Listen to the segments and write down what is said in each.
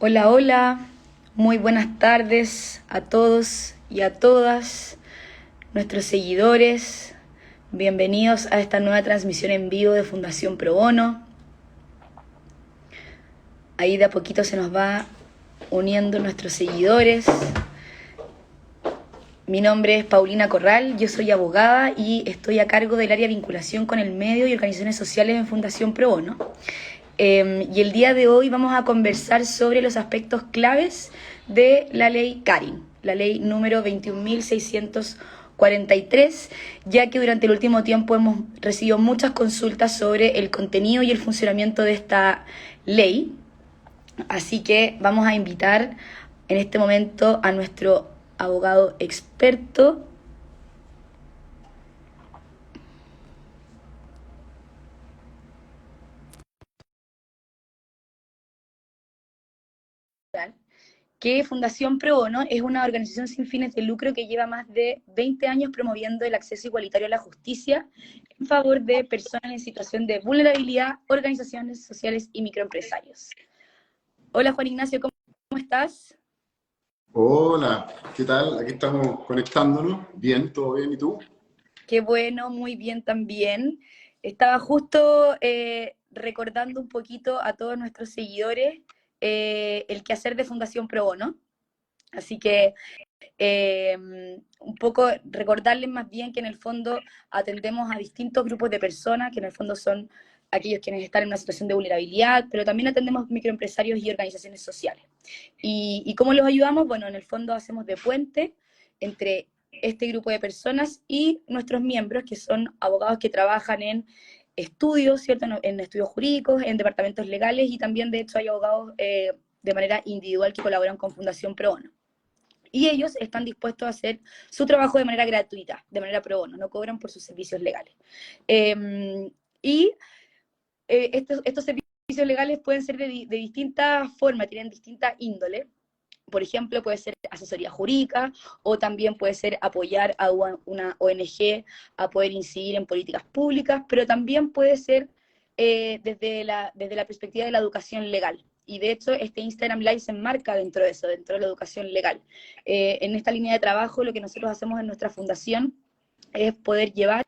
Hola, hola, muy buenas tardes a todos y a todas nuestros seguidores. Bienvenidos a esta nueva transmisión en vivo de Fundación Pro Bono. Ahí de a poquito se nos va uniendo nuestros seguidores. Mi nombre es Paulina Corral, yo soy abogada y estoy a cargo del área de vinculación con el medio y organizaciones sociales en Fundación Pro Bono. Y el día de hoy vamos a conversar sobre los aspectos claves de la ley Karin, la ley número 21.643, ya que durante el último tiempo hemos recibido muchas consultas sobre el contenido y el funcionamiento de esta ley. Así que vamos a invitar en este momento a nuestro abogado experto. Que Fundación Pro Bono es una organización sin fines de lucro que lleva más de 20 años promoviendo el acceso igualitario a la justicia en favor de personas en situación de vulnerabilidad, organizaciones sociales y microempresarios. Hola Juan Ignacio, ¿cómo estás? Hola, ¿qué tal? Aquí estamos conectándonos. Bien, todo bien, ¿y tú? Qué bueno, muy bien también. Estaba justo recordando un poquito a todos nuestros seguidores el quehacer de Fundación Pro Bono. Así que un poco recordarles más bien que en el fondo atendemos a distintos grupos de personas, que en el fondo son aquellos quienes están en una situación de vulnerabilidad, pero también atendemos microempresarios y organizaciones sociales. ¿Y cómo los ayudamos? Bueno, en el fondo hacemos de puente entre este grupo de personas y nuestros miembros, que son abogados que trabajan en estudios, ¿cierto? En estudios jurídicos, en departamentos legales, y también de hecho hay abogados de manera individual que colaboran con Fundación Pro Bono. Y ellos están dispuestos a hacer su trabajo de manera gratuita, de manera pro bono, no cobran por sus servicios legales. Estos servicios legales pueden ser de distintas formas, tienen distintas índoles. Por ejemplo, puede ser asesoría jurídica o también puede ser apoyar a una ONG a poder incidir en políticas públicas, pero también puede ser desde la perspectiva de la educación legal. Y de hecho, este Instagram Live se enmarca dentro de eso, dentro de la educación legal. En esta línea de trabajo, lo que nosotros hacemos en nuestra fundación es poder llevar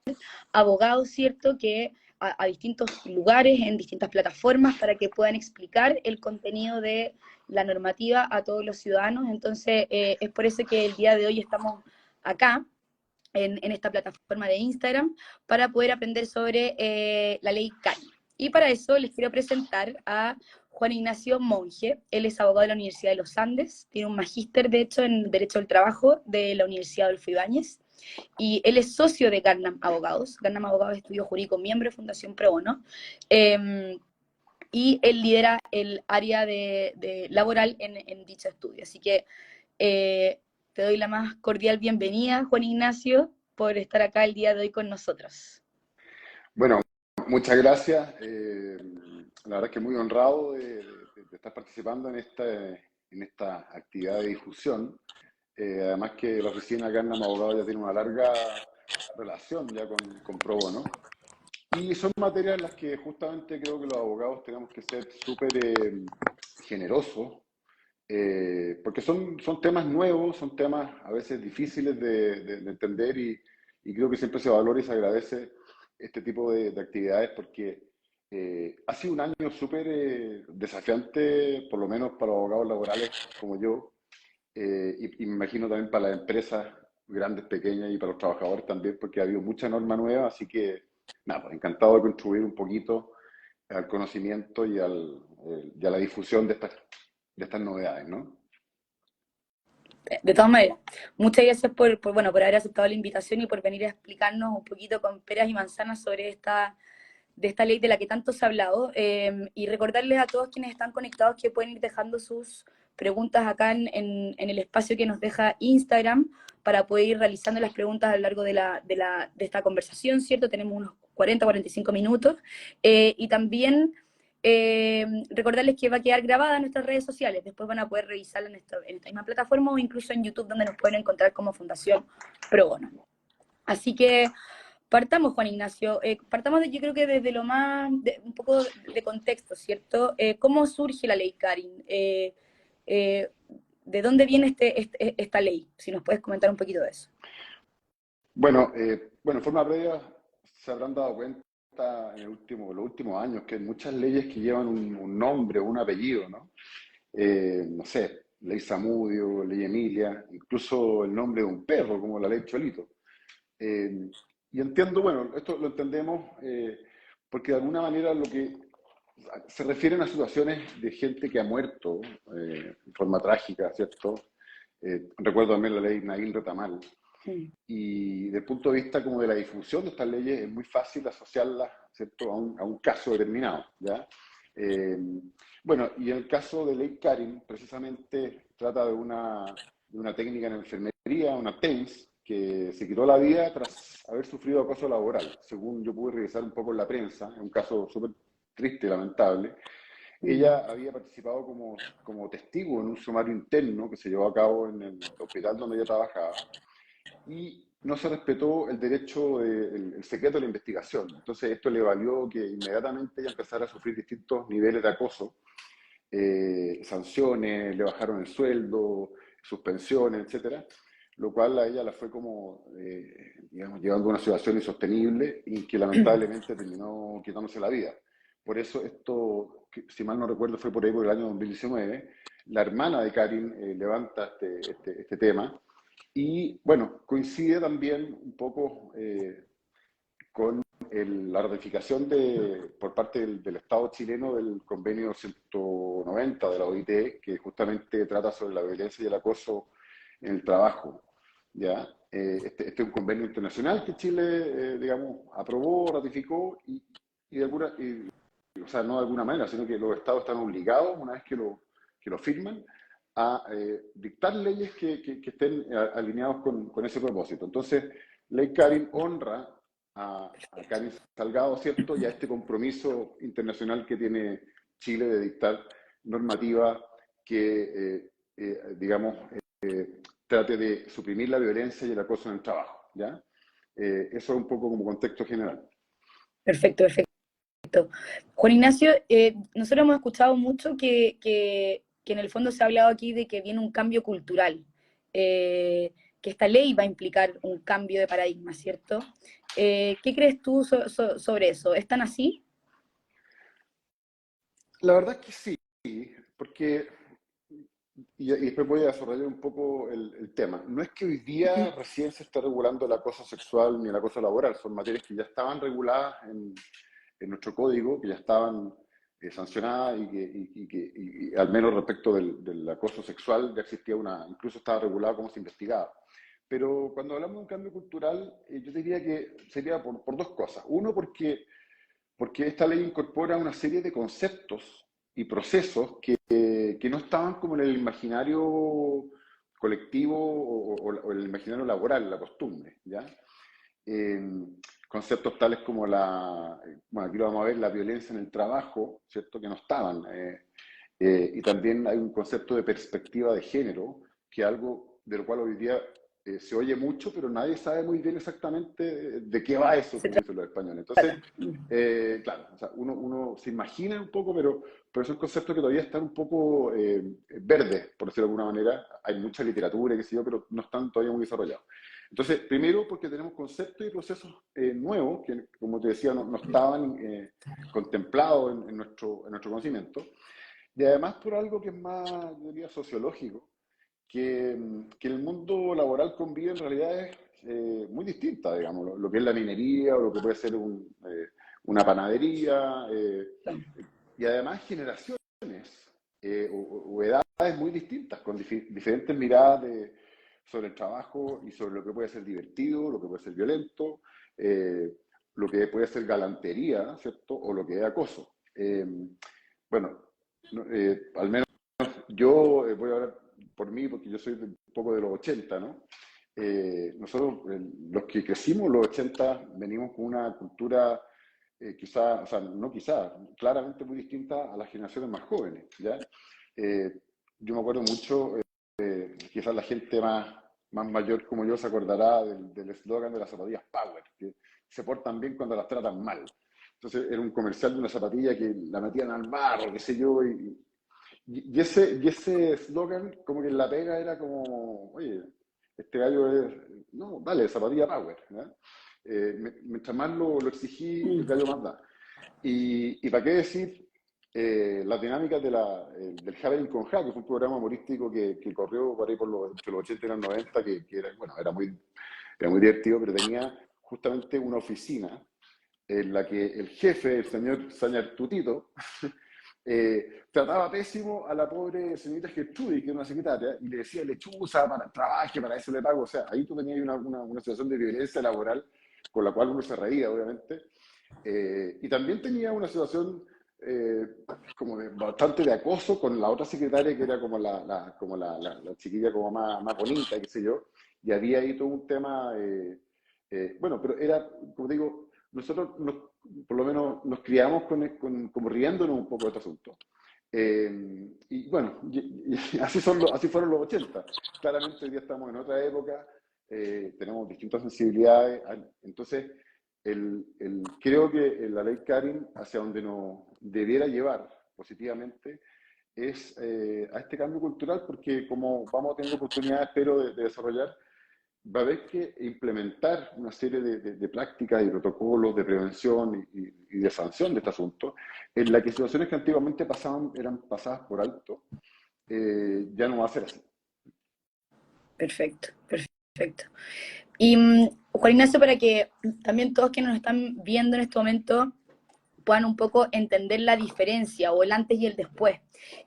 abogados, ¿cierto?, que a distintos lugares, en distintas plataformas, para que puedan explicar el contenido de la normativa a todos los ciudadanos. Entonces, es por eso que el día de hoy estamos acá, en esta plataforma de Instagram, para poder aprender sobre la ley CAI. Y para eso les quiero presentar a Juan Ignacio Monge. Él es abogado de la Universidad de los Andes, tiene un magíster, de hecho, en Derecho del Trabajo de la Universidad Adolfo Ibáñez, y él es socio de Garnam Abogados. Garnam Abogados es estudio jurídico, miembro de Fundación Pro Bono, y él lidera el área de laboral en dicho estudio. Así que te doy la más cordial bienvenida, Juan Ignacio, por estar acá el día de hoy con nosotros. Bueno, muchas gracias. La verdad es que muy honrado de estar participando en esta actividad de difusión. Además que la oficina Garnam Abogado ya tiene una larga relación ya con Pro Bono. Y son materias en las que justamente creo que los abogados tenemos que ser súper generosos, porque son temas nuevos, son temas a veces difíciles de entender y creo que siempre se valora y se agradece este tipo de actividades porque ha sido un año súper desafiante, por lo menos para los abogados laborales como yo, y me imagino también para las empresas grandes, pequeñas y para los trabajadores también, porque ha habido mucha norma nueva, así que nada, pues encantado de contribuir un poquito al conocimiento y a la difusión de estas novedades, ¿no? De todas maneras, muchas gracias bueno, por haber aceptado la invitación y por venir a explicarnos un poquito con peras y manzanas sobre de esta ley de la que tanto se ha hablado, y recordarles a todos quienes están conectados que pueden ir dejando sus preguntas acá en el espacio que nos deja Instagram para poder ir realizando las preguntas a lo largo de esta conversación, ¿cierto? Tenemos unos 40, 45 minutos, y también recordarles que va a quedar grabada en nuestras redes sociales, después van a poder revisarla en esta misma plataforma o incluso en YouTube, donde nos pueden encontrar como Fundación Pro Bono. Así que partamos, Juan Ignacio, partamos yo creo que desde lo más, un poco de contexto, ¿cierto? ¿Cómo surge la ley Karin? Eh, ¿De dónde viene esta ley? Si nos puedes comentar un poquito de eso. Bueno, en forma previa se habrán dado cuenta en los últimos años que hay muchas leyes que llevan un nombre o un apellido, ¿no? No sé, ley Samudio, ley Emilia, incluso el nombre de un perro, como la ley Cholito. Eh, y entiendo, bueno, esto lo entendemos porque de alguna manera lo que se refieren a situaciones de gente que ha muerto en forma trágica, ¿cierto? Recuerdo también la ley Nail Retamal. Mm. Y desde el punto de vista como de la difusión de estas leyes es muy fácil asociarlas, ¿cierto? A un caso determinado, ¿ya? Eh, bueno, y en el caso de Ley Karin, precisamente trata de una técnica en enfermería, una TENS, que se quitó la vida tras haber sufrido acoso laboral. Según yo pude revisar un poco en la prensa, es un caso súper triste y lamentable. Mm. Ella había participado como testigo en un sumario interno que se llevó a cabo en el hospital donde ella trabajaba y no se respetó el derecho, el secreto de la investigación. Entonces esto le valió que inmediatamente ella empezara a sufrir distintos niveles de acoso, sanciones, le bajaron el sueldo, suspensiones, etcétera, lo cual a ella la fue como, digamos, llevando a una situación insostenible y que lamentablemente terminó quitándose la vida. Por eso esto, que, si mal no recuerdo, fue por ahí por el año 2019, la hermana de Karin levanta este tema y bueno, coincide también un poco con la ratificación por parte del Estado chileno del convenio 190 de la OIT, que justamente trata sobre la violencia y el acoso en el trabajo. ¿Ya? Este es un convenio internacional que Chile, digamos, aprobó, ratificó y de alguna, o sea, no de alguna manera, sino que los estados están obligados, una vez que lo firman, a dictar leyes que estén alineados con ese propósito. Entonces, Ley Karin honra a Karin Salgado, ¿cierto? Y a este compromiso internacional que tiene Chile de dictar normativa que, digamos, trate de suprimir la violencia y el acoso en el trabajo, ¿ya? Eso es un poco como contexto general. Perfecto, perfecto. Juan Ignacio, nosotros hemos escuchado mucho que en el fondo se ha hablado aquí de que viene un cambio cultural, que esta ley va a implicar un cambio de paradigma, ¿cierto? ¿Qué crees tú sobre eso? ¿Es tan así? La verdad es que sí, porque, y después voy a desarrollar un poco el tema. No es que hoy día recién se esté regulando el acoso sexual ni el acoso laboral, son materias que ya estaban reguladas en nuestro código, que ya estaban sancionadas y al menos respecto del acoso sexual ya existía incluso estaba regulado cómo se investigaba. Pero cuando hablamos de un cambio cultural, yo diría que sería por dos cosas. Uno, porque esta ley incorpora una serie de conceptos y procesos que no estaban como en el imaginario colectivo o el imaginario laboral, la costumbre, ¿ya? Eh, Conceptos tales como bueno, aquí lo vamos a ver, la violencia en el trabajo, ¿cierto? Que no estaban. Y también hay un concepto de perspectiva de género, que es algo de lo cual hoy día se oye mucho, pero nadie sabe muy bien exactamente de qué va eso, Se como dicen los españoles. Entonces, trata. claro, o sea, uno se imagina un poco, pero son conceptos que todavía están un poco verdes, por decirlo de alguna manera. Hay mucha literatura, qué sé yo, pero no están todavía muy desarrollados. Entonces, primero porque tenemos conceptos y procesos nuevos que, como te decía, no estaban contemplados en nuestro conocimiento. Y además por algo que es más, yo diría, sociológico, que el mundo laboral con vida en realidad es muy distinta, digamos, lo que es la minería o lo que puede ser una panadería, y además generaciones o edades muy distintas, con diferentes miradas sobre el trabajo y sobre lo que puede ser divertido, lo que puede ser violento, eh, lo que puede ser galantería, ¿cierto? O lo que es acoso. Bueno, al menos yo voy a hablar por mí, porque yo soy un poco de los 80, ¿no? Nosotros, los que crecimos los 80, venimos con una cultura quizá, o sea, no quizá, claramente muy distinta a las generaciones más jóvenes, ¿ya? Yo me acuerdo mucho, quizás la gente más mayor como yo se acordará del eslogan de las zapatillas Power, que se portan bien cuando las tratan mal. Entonces era un comercial de una zapatilla que la metían al barro, qué sé yo, y ese eslogan, como que en la pega era como, oye, este gallo es, no, dale, zapatilla power, ¿ya? Mientras más lo exigí, el gallo más da. Y para qué decir las dinámicas del Javelin con Ja, que fue un programa humorístico que corrió por ahí entre los 80 y los 90, que era, bueno, era muy divertido, pero tenía justamente una oficina en la que el jefe, el señor Sañar Tutito, trataba pésimo a la pobre señorita Gertrudis, que era una secretaria, y le decía lechuza, para trabaje, para eso le pago. O sea, ahí tú tenías una situación de violencia laboral con la cual uno se reía, obviamente. Y también tenía una situación eh, como bastante de acoso con la otra secretaria, que era como la chiquilla como más bonita, qué sé yo. Y había ahí todo un tema, bueno, pero era, como digo, nosotros por lo menos nos criamos como riéndonos un poco de este asunto. Y bueno, así fueron los 80. Claramente hoy día estamos en otra época, tenemos distintas sensibilidades, entonces creo que la ley Karin, hacia donde nos debiera llevar positivamente, es a este cambio cultural, porque como vamos a tener oportunidad, espero, de desarrollar, va a haber que implementar una serie de prácticas y protocolos de prevención y de sanción de este asunto, en la que situaciones que antiguamente eran pasadas por alto, ya no va a ser así. Perfecto, perfecto. Y Juan Ignacio, para que también todos que nos están viendo en este momento puedan un poco entender la diferencia o el antes y el después.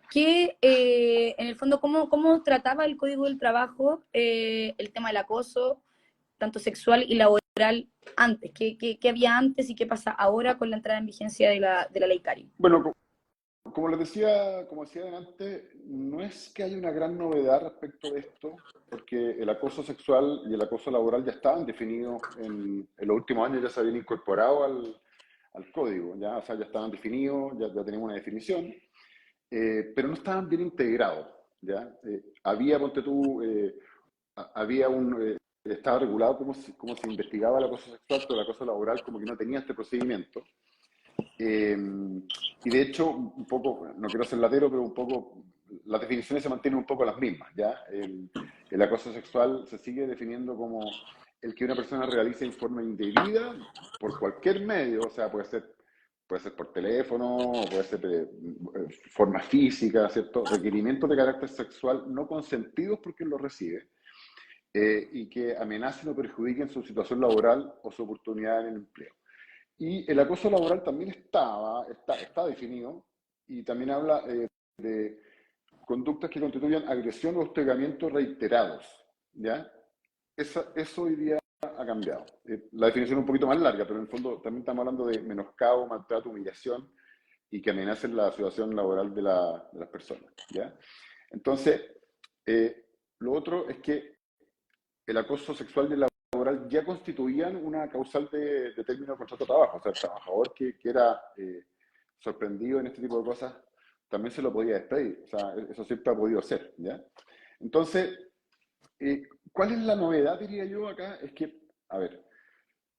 Que en el fondo, ¿cómo trataba el Código del Trabajo el tema del acoso, tanto sexual y laboral antes? ¿Qué había antes y qué pasa ahora con la entrada en vigencia de la ley Cari? Bueno, como decía antes, no es que haya una gran novedad respecto de esto, porque el acoso sexual y el acoso laboral ya estaban definidos en los últimos años, ya se habían incorporado al código, ya, o sea, ya estaban definidos, ya teníamos una definición, pero no estaban bien integrados, ¿ya? Había, ponte tú, había estaba regulado cómo se investigaba el acoso sexual, pero el acoso laboral como que no tenía este procedimiento. Eh, y de hecho, un poco, no quiero ser latero, pero un poco, las definiciones se mantienen un poco las mismas, ¿ya? El acoso sexual se sigue definiendo como el que una persona realice en forma indebida por cualquier medio, o sea, puede ser por teléfono, puede ser de forma física, ¿cierto? Requerimientos de carácter sexual no consentidos por quien los recibe, y que amenacen o perjudiquen su situación laboral o su oportunidad en el empleo. Y el acoso laboral también está definido y también habla de conductas que constituyan agresión o hostigamiento reiterados, ¿ya? Eso hoy día ha cambiado. La definición es un poquito más larga, pero en el fondo también estamos hablando de menoscabo, maltrato, humillación y que amenacen la situación laboral de las personas, ¿ya? Entonces, lo otro es que el acoso sexual y el laboral ya constituían una causal de término de contrato de trabajo. O sea, el trabajador que era sorprendido en este tipo de cosas también se lo podía despedir. O sea, eso siempre ha podido ser, ¿ya? Entonces, ¿cuál es la novedad, diría yo, acá? Es que, a ver,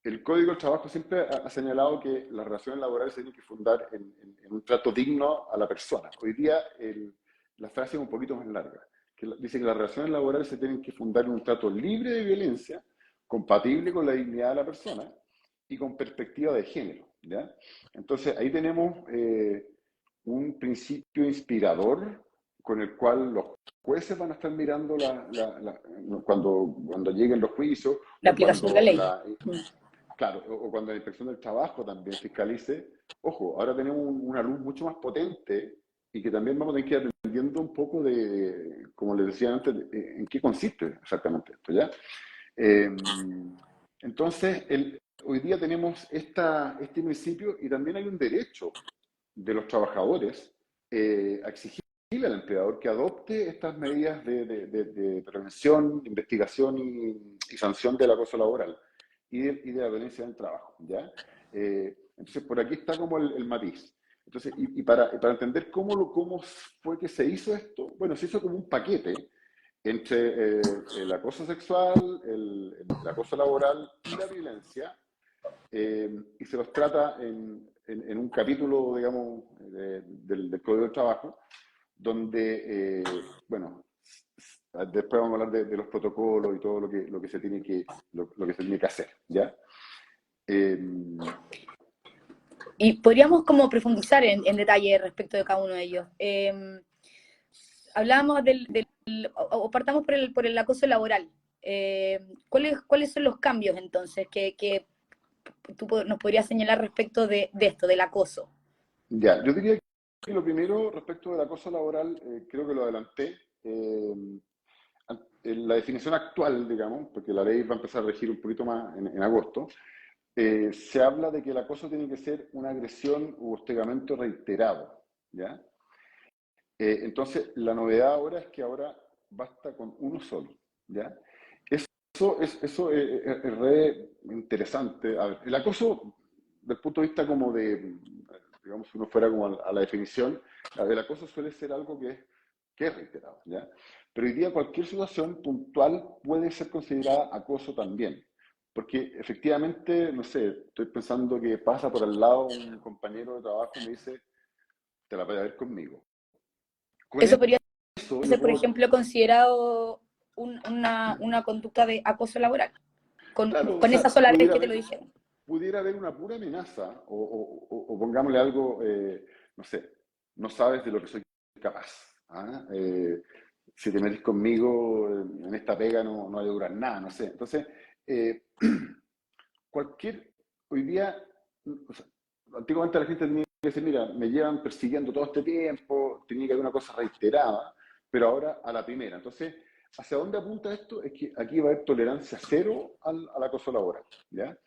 el Código del Trabajo siempre ha señalado que las relaciones laborales se tienen que fundar en un trato digno a la persona. Hoy día la frase es un poquito más larga, dice que las relaciones laborales se tienen que fundar en un trato libre de violencia, compatible con la dignidad de la persona y con perspectiva de género, ¿ya? Entonces ahí tenemos un principio inspirador con el cual los jueces van a estar mirando cuando lleguen los juicios La o aplicación de la cuando ley. claro, o cuando la inspección del trabajo también fiscalice. Ojo, ahora tenemos una luz mucho más potente y que también vamos a tener que ir aprendiendo un poco de, como les decía antes, en qué consiste exactamente esto, ¿ya? Eh, entonces, hoy día tenemos este principio y también hay un derecho de los trabajadores a exigirle al empleador que adopte estas medidas de prevención, investigación y sanción del acoso laboral y de la violencia en el trabajo, ¿ya? Entonces, por aquí está como el matiz. Entonces, para entender cómo fue que se hizo esto, bueno, se hizo como un paquete entre el acoso sexual, el acoso laboral y la violencia, y se los trata en un capítulo, digamos, del Código del Trabajo, donde, bueno, después vamos a hablar de los protocolos y todo lo que se tiene lo que se tiene que hacer, ¿ya? Eh, Y podríamos como profundizar en detalle respecto de cada uno de ellos. Hablábamos o partamos por el acoso laboral. ¿Cuáles son los cambios entonces que tú nos podrías señalar respecto de esto, del acoso? ya, yo diría que lo primero respecto del acoso laboral, creo que lo adelanté. En la definición actual, digamos, porque la ley va a empezar a regir un poquito más en agosto, se habla de que el acoso tiene que ser una agresión u hostigamiento reiterado, ¿ya? Entonces, la novedad ahora es que ahora basta con uno solo, ¿ya? Eso es re interesante. A ver, el acoso, desde el punto de vista como digamos, si uno fuera como a la definición, el acoso suele ser algo que es reiterado, ¿ya? Pero hoy día cualquier situación puntual puede ser considerada acoso también. Porque efectivamente, no sé, estoy pensando que pasa por al lado un compañero de trabajo y me dice, te la voy a ver conmigo. Con Eso podría eso yo ser, por puedo, ejemplo, considerado una conducta de acoso laboral, claro, o con esa sea, sola vez que te lo dijeron. pudiera haber una pura amenaza, o pongámosle algo, no sé, no sabes de lo que soy capaz. ¿Ah? Si te metes conmigo en esta pega no va a durar nada, no sé. Entonces, eh, cualquier, hoy día, o sea, antiguamente la gente tenía que decir, mira, me llevan persiguiendo todo este tiempo, tenía que haber una cosa reiterada, pero ahora a la primera. Entonces, ¿hacia dónde apunta esto? Es que aquí va a haber tolerancia cero al acoso laboral, ¿ya?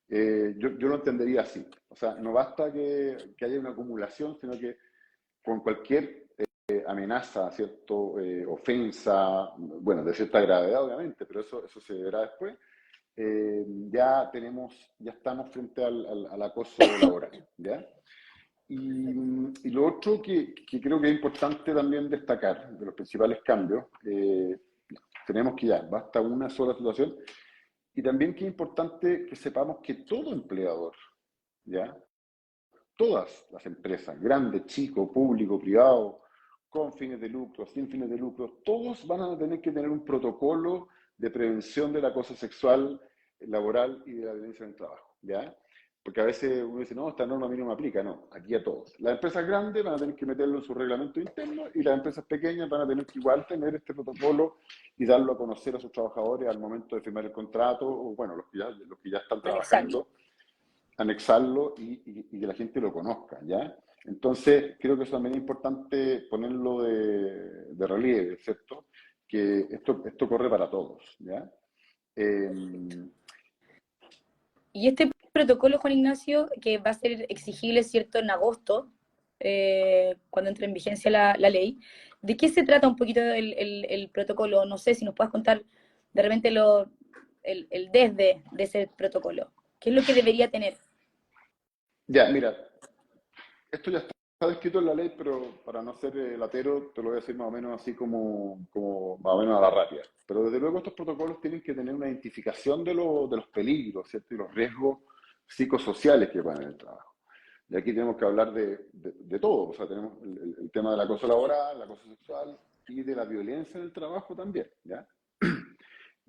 Yo lo entendería así. O sea, no basta que haya una acumulación, sino que con cualquier amenaza, ¿cierto? Ofensa, bueno, de cierta gravedad, obviamente, pero eso se verá después. Ya estamos frente al acoso laboral, ¿ya? Y lo otro que creo que es importante también destacar, de los principales cambios, tenemos que ya, basta una sola situación, y también que es importante que sepamos que todo empleador, ¿ya? Todas las empresas, grandes, chicos, público, privado, con fines de lucro, sin fines de lucro, todos van a tener que tener un protocolo de prevención del acoso sexual, laboral y de la violencia en el trabajo, ¿ya? Porque a veces uno dice, no, esta norma a mí no me aplica, no, aquí a todos. Las empresas grandes van a tener que meterlo en su reglamento interno y las empresas pequeñas van a tener que igual tener este protocolo y darlo a conocer a sus trabajadores al momento de firmar el contrato, o bueno, los que ya están Anexarlo. trabajando, anexarlo y que la gente lo conozca, ¿ya? Entonces, creo que eso también es importante ponerlo de relieve, ¿cierto? Que esto corre para todos, ¿ya? Eh, Y este protocolo, Juan Ignacio, que va a ser exigible, ¿cierto?, en agosto, cuando entre en vigencia la ley, ¿de qué se trata un poquito el protocolo? No sé si nos puedas contar de repente el desde de ese protocolo. ¿Qué es lo que debería tener? ya, mira, esto ya está descrito en la ley, pero para no ser latero, te lo voy a decir más o menos así como más o menos a la rápida. Pero desde luego estos protocolos tienen que tener una identificación de los peligros, ¿cierto? Y los riesgos psicosociales que van en el trabajo. Y aquí tenemos que hablar de todo, o sea, tenemos el tema del acoso laboral, el acoso sexual y de la violencia en el trabajo también, ¿ya?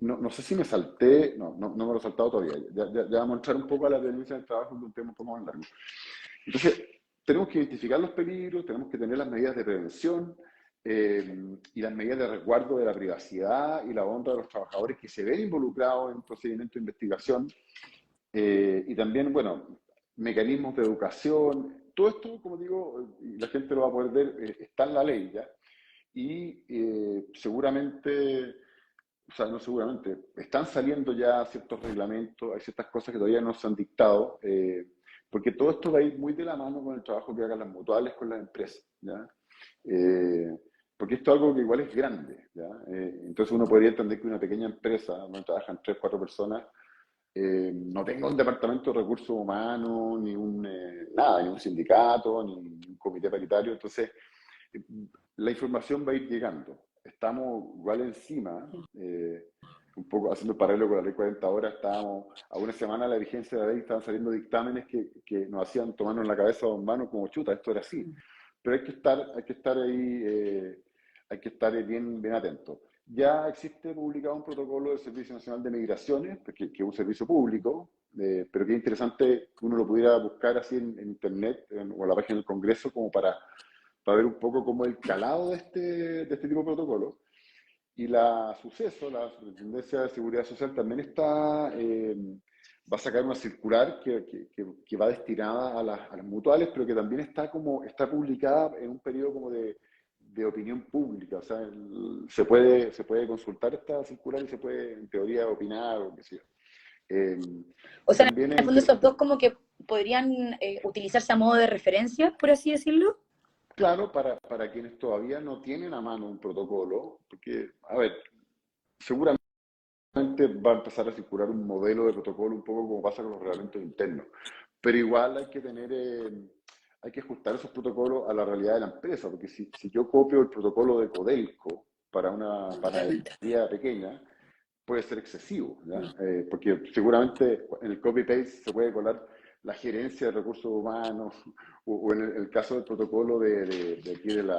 No sé si me salté, no me lo he saltado todavía, ya vamos a entrar un poco a la violencia en el trabajo, que es un tema un poco más largo. Entonces, tenemos que identificar los peligros, tenemos que tener las medidas de prevención y las medidas de resguardo de la privacidad y la honra de los trabajadores que se ven involucrados en procedimientos de investigación y también, bueno, mecanismos de educación. Todo esto, como digo, y la gente lo va a poder ver, está en la ley ya. Y seguramente, o sea, no seguramente, están saliendo ya ciertos reglamentos, hay ciertas cosas que todavía no se han dictado, porque todo esto va a ir muy de la mano con el trabajo que hagan las mutuales con las empresas, ¿ya? Eh, porque esto es algo que igual es grande, ¿ya? Entonces uno podría entender que una pequeña empresa donde trabajan 3, 4 personas no tenga un departamento de recursos humanos, nada, ni un sindicato, ni un comité paritario. Entonces, eh, la información va a ir llegando. Estamos igual encima, un poco haciendo paralelo con la ley 40 horas, estábamos a una semana de la vigencia de la ley, estaban saliendo dictámenes que nos hacían tomarnos la cabeza a dos manos como chuta, esto era así. pero hay que estar ahí, hay que estar bien atento. Ya existe publicado un protocolo del Servicio Nacional de Migraciones, que es un servicio público, pero que es interesante que uno lo pudiera buscar así en internet o en la página del Congreso como para ver un poco cómo el calado de este tipo de protocolo. Y la Suceso, la Superintendencia de Seguridad Social, también va a sacar una circular que va destinada a las mutuales, pero que también está publicada en un periodo como de opinión pública. O sea, se puede consultar esta circular y se puede, en teoría, opinar o qué sé yo. O Y sea, en también es el fondo esos interesante. dos como que podrían utilizarse a modo de referencia, por así decirlo. Claro, para quienes todavía no tienen a mano un protocolo, porque, a ver, seguramente va a empezar a circular un modelo de protocolo un poco como pasa con los reglamentos internos, pero igual hay que ajustar esos protocolos a la realidad de la empresa, porque si yo copio el protocolo de Codelco para una Totalmente. panadería pequeña, puede ser excesivo, Mm. ¿ya? Porque seguramente en el copy-paste se puede colar la gerencia de recursos humanos, o en el caso del protocolo de aquí del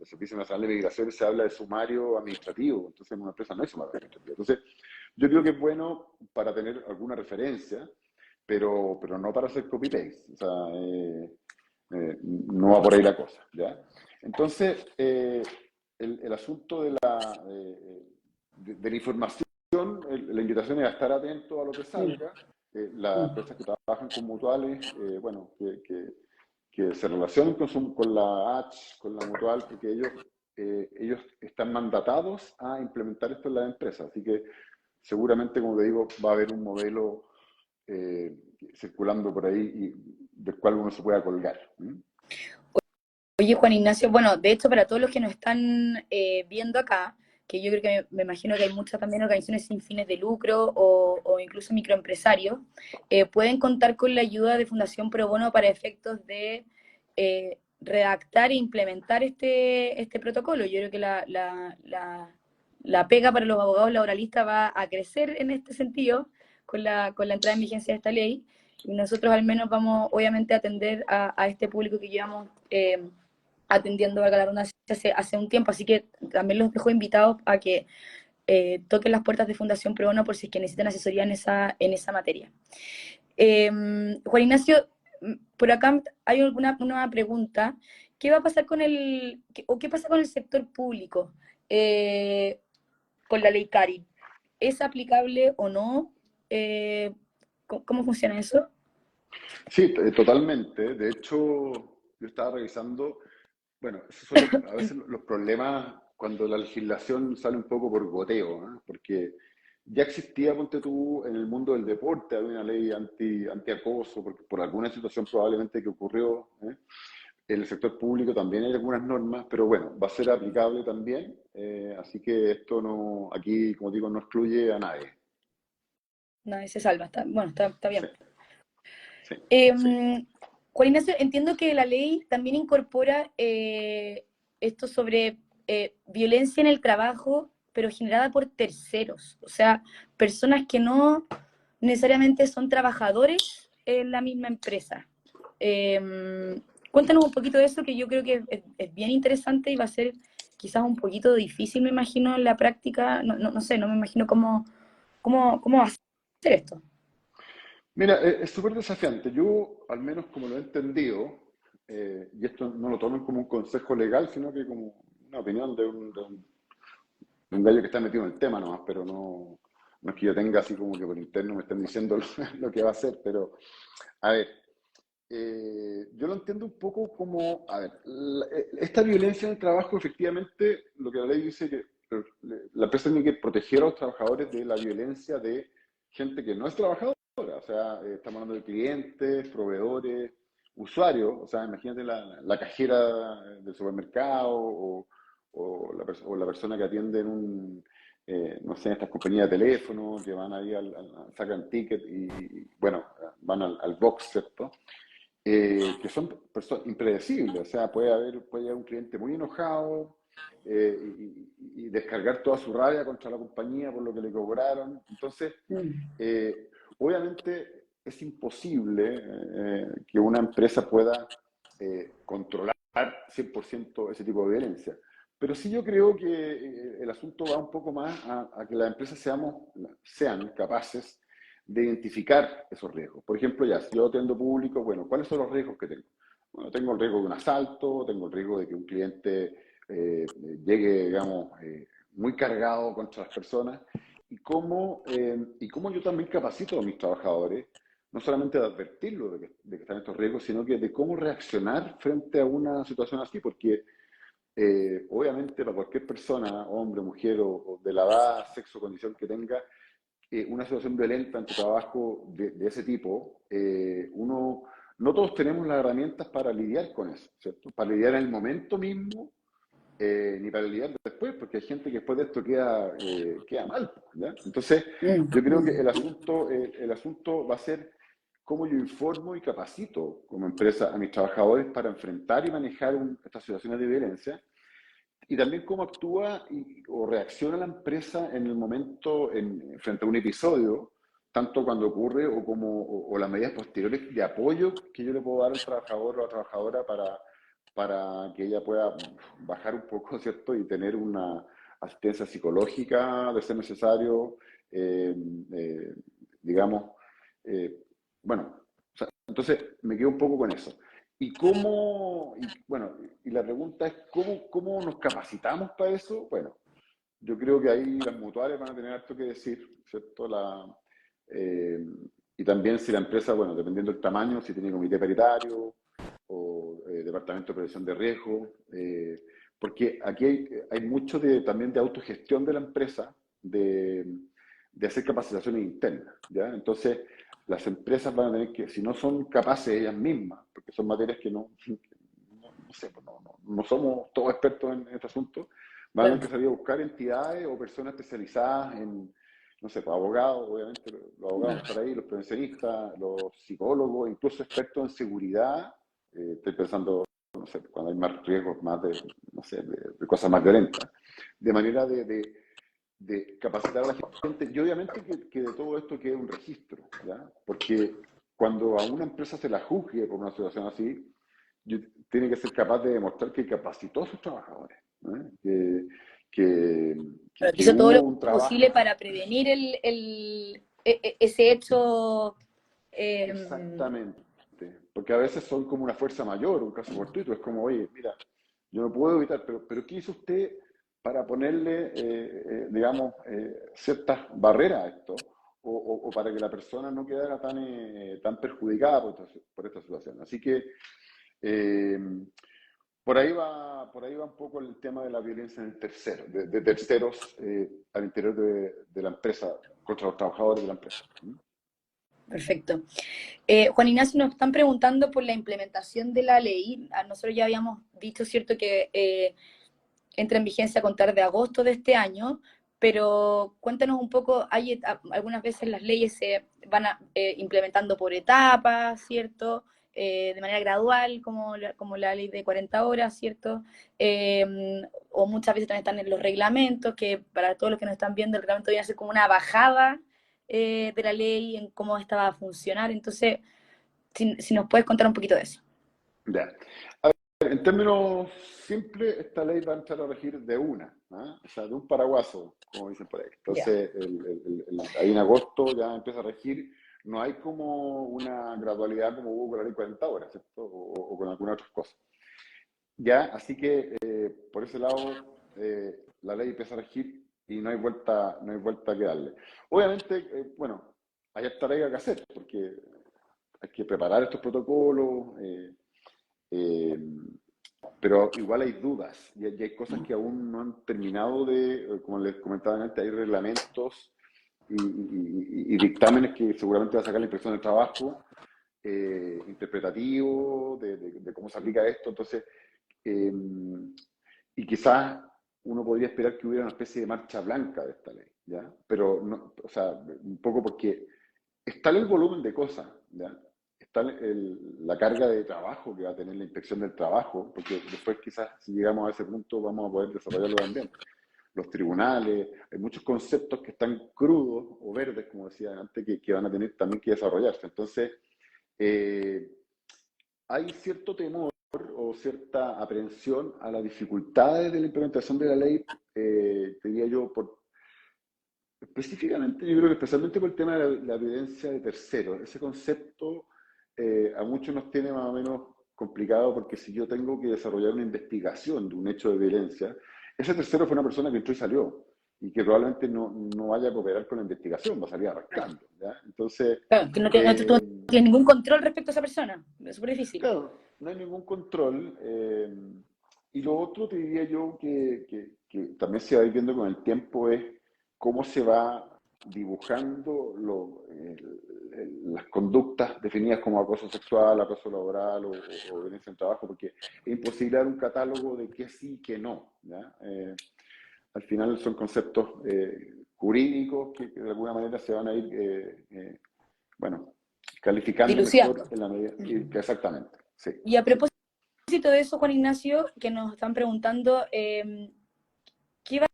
Servicio Nacional de Migraciones se habla de sumario administrativo, entonces en una empresa no hay sumario administrativo. Entonces, yo creo que es bueno para tener alguna referencia, pero no para hacer copy-paste, o sea, no va por ahí la cosa, ¿ya? Entonces, el asunto de la información, la invitación es a estar atento a lo que Mm. salga. Las Mm. empresas que trabajan con mutuales, bueno, que se relacionen con la H, con la mutual, porque ellos están mandatados a implementar esto en las empresas. Así que seguramente, como te digo, va a haber un modelo circulando por ahí del cual uno se pueda colgar. ¿Mm? Oye, Juan Ignacio, bueno, de hecho, para todos los que nos están viendo acá, que yo creo que me imagino que hay muchas también organizaciones sin fines de lucro o incluso microempresarios, pueden contar con la ayuda de Fundación Pro Bono para efectos de redactar e implementar este protocolo. Yo creo que la pega para los abogados laboralistas va a crecer en este sentido con la entrada en vigencia de esta ley. Y nosotros al menos vamos, obviamente, a atender a este público que llevamos atendiendo, valga la redundancia, hace un tiempo, así que también los dejo invitados a que toquen las puertas de Fundación Pro Bono por si es que necesitan asesoría en esa materia. Juan Ignacio, por acá hay una pregunta. ¿Qué va a pasar o qué pasa con el sector público con la ley CARI? ¿Es aplicable o no? ¿Cómo funciona eso? Sí, totalmente. De hecho, yo estaba revisando, bueno, esos son a veces los problemas cuando la legislación sale un poco por goteo, ¿eh? Porque ya existía, ponte tú, en el mundo del deporte, había una ley anti-acoso, porque por alguna situación probablemente que ocurrió, ¿eh? En el sector público también hay algunas normas, pero bueno, va a ser aplicable también, así que esto no, aquí, como digo, no excluye a nadie. Nadie se salva, bueno, está Sí, bien. sí, sí. Eh, Juan Ignacio, entiendo que la ley también incorpora esto sobre violencia en el trabajo, pero generada por terceros, o sea, personas que no necesariamente son trabajadores en la misma empresa. Cuéntanos un poquito de eso, que yo creo que es bien interesante y va a ser quizás un poquito difícil, me imagino, en la práctica. No sé, no me imagino cómo va a ser esto. Mira, es súper desafiante. Yo, al menos como lo he entendido, y esto no lo tomen como un consejo legal, sino que como una opinión de un gallo que está metido en el tema nomás, pero no es que yo tenga así como que por interno me estén diciendo lo que va a hacer, pero a ver, yo lo entiendo un poco como, a ver, esta violencia en el trabajo, efectivamente, lo que la ley dice que la empresa tiene que proteger a los trabajadores de la violencia de gente que no es trabajadora, o sea, estamos hablando de clientes, proveedores, usuarios, o sea, imagínate la cajera del supermercado o la persona que atiende en no sé, en estas compañías de teléfono, que van ahí, sacan ticket bueno, van al box, ¿cierto? Que son personas impredecibles, o sea, puede haber un cliente muy enojado y descargar toda su rabia contra la compañía por lo que le cobraron. Entonces, Mm. obviamente es imposible que una empresa pueda controlar 100% ese tipo de violencia. Pero sí yo creo que el asunto va un poco más a que las empresas sean capaces de identificar esos riesgos. Por ejemplo, ya, si yo atiendo público, bueno, ¿cuáles son los riesgos que tengo? Bueno, tengo el riesgo de un asalto, tengo el riesgo de que un cliente llegue, digamos, muy cargado contra las personas, y cómo yo también capacito a mis trabajadores, no solamente de advertirlo de que están estos riesgos, sino que de cómo reaccionar frente a una situación así, porque obviamente para cualquier persona, hombre, mujer o de la edad, sexo, condición que tenga, una situación violenta en tu trabajo de ese tipo, no todos tenemos las herramientas para lidiar con eso, ¿cierto? Para lidiar en el momento mismo, ni para lidiar después, porque hay gente que después de esto queda mal, ¿ya? Entonces, yo creo que el asunto va a ser cómo yo informo y capacito como empresa a mis trabajadores para enfrentar y manejar estas situaciones de violencia, y también cómo actúa o reacciona la empresa en el momento, frente a un episodio, tanto cuando ocurre o las medidas posteriores de apoyo que yo le puedo dar al trabajador o a la trabajadora para que ella pueda bajar un poco, ¿cierto? Y tener una asistencia psicológica de ser necesario, eh, eh, digamos, eh, bueno, o sea, entonces me quedo un poco con eso. Bueno, y la pregunta es, ¿cómo nos capacitamos para eso? Bueno, yo creo que ahí las mutuales van a tener harto que decir, ¿cierto? Eh, y también si la empresa, bueno, dependiendo del tamaño, si tiene comité paritario o departamento de prevención de riesgo, porque aquí hay mucho también de autogestión de la empresa, de hacer capacitaciones internas, ¿ya? Entonces, las empresas van a tener que, si no son capaces ellas mismas, porque son materias que no sé, pues no somos todos expertos en este asunto, van a tener Claro. que salir a buscar entidades o personas especializadas no sé, pues abogados, obviamente los abogados van a estar ahí, los prevencionistas, los psicólogos, incluso expertos en seguridad. Estoy pensando, no sé, cuando hay más riesgos, más no sé, de cosas más violentas, de manera de capacitar a la gente, y obviamente que de todo esto quede un registro, ¿ya? Porque cuando a una empresa se la juzgue por una situación así, tiene que ser capaz de demostrar que capacitó a sus trabajadores, ¿eh? Que, Bueno, que que hizo todo lo hubo un posible trabajo. para prevenir ese hecho. eh, Exactamente, porque a veces son como una fuerza mayor, un caso fortuito, es como, oye, mira, yo no puedo evitar, pero ¿qué hizo usted para ponerle, digamos, ciertas barreras a esto? O para que la persona no quedara tan perjudicada por esta situación. Así que eh, por ahí va un poco el tema de la violencia en el tercero, de terceros al interior de la empresa, contra los trabajadores de la empresa. ¿Mm? Perfecto. Juan Ignacio, nos están preguntando por la implementación de la ley. Nosotros ya habíamos dicho, ¿cierto?, que entra en vigencia a contar de agosto de este año, pero cuéntanos un poco, algunas veces las leyes se van implementando por etapas, ¿cierto? De manera gradual, como la ley de 40 horas, ¿cierto? O muchas veces también están en los reglamentos, que para todos los que nos están viendo, el reglamento viene a ser como una bajada de la ley en cómo esta va a funcionar. Entonces, si nos puedes contar un poquito de eso. Ya. En términos simples, esta ley va a entrar a regir de una, ¿ah? O sea, de un paraguaso, como dicen por ahí. Ya. Entonces, ahí en agosto ya empieza a regir. No hay como una gradualidad como hubo con la ley 40 horas, ¿cierto? O con algunas otras cosas. Ya, así que por ese lado, la ley empieza a regir y no hay vuelta que darle. Obviamente, bueno, hay esta tarea que hacer, porque hay que preparar estos protocolos. Eh, pero igual hay dudas y hay cosas que aún no han terminado como les comentaba antes, hay reglamentos y dictámenes que seguramente va a sacar la inspección del trabajo, interpretativo de cómo se aplica esto. Entonces, eh, y quizás uno podría esperar que hubiera una especie de marcha blanca de esta ley, ¿ya? Pero, no, o sea, un poco porque está el volumen de cosas, ¿ya? Está la carga de trabajo que va a tener la inspección del trabajo, porque después quizás si llegamos a ese punto vamos a poder desarrollarlo también. Los tribunales, hay muchos conceptos que están crudos o verdes, como decía antes, que van a tener también que desarrollarse. Entonces, hay cierto temor visto cierta aprehensión a las dificultades de la implementación de la ley, te diría yo, específicamente, yo creo que especialmente por el tema de la evidencia de terceros. Ese concepto a muchos nos tiene más o menos complicado porque si yo tengo que desarrollar una investigación de un hecho de violencia, ese tercero fue una persona que entró y salió y que probablemente no vaya a cooperar con la investigación, va a salir arrancando, ¿ya? Entonces, Claro, que tú no tienes ningún control respecto a esa persona. Es súper difícil. claro, no hay ningún control. Y lo otro te diría yo que también se va a ir viendo con el tiempo es cómo se va dibujando las conductas definidas como acoso sexual, acoso laboral o violencia en trabajo, porque es imposible dar un catálogo de qué sí y qué no, ¿ya? Al final son conceptos jurídicos que de alguna manera se van a ir, bueno, calificando mejor Dilucidando. en la medida. Exactamente, sí. Y a propósito de eso, Juan Ignacio, que nos están preguntando, ¿qué va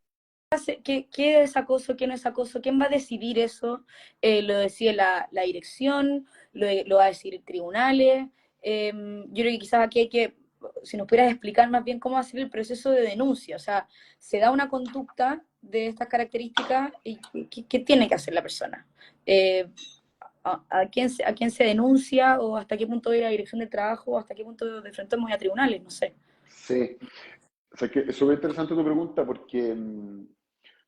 a ser, qué es acoso, qué no es acoso? ¿Quién va a decidir eso? ¿Lo decide la dirección? ¿Lo va a decidir tribunales? Yo creo que quizás aquí hay que, si nos pudieras explicar más bien cómo va a ser el proceso de denuncia. O sea, se da una conducta de estas características y ¿qué tiene que hacer la persona? ¿A quién se denuncia o hasta qué punto va a ir la dirección de trabajo o hasta qué punto de frente a tribunales? No sé. Sí, o sea que es súper interesante tu pregunta porque,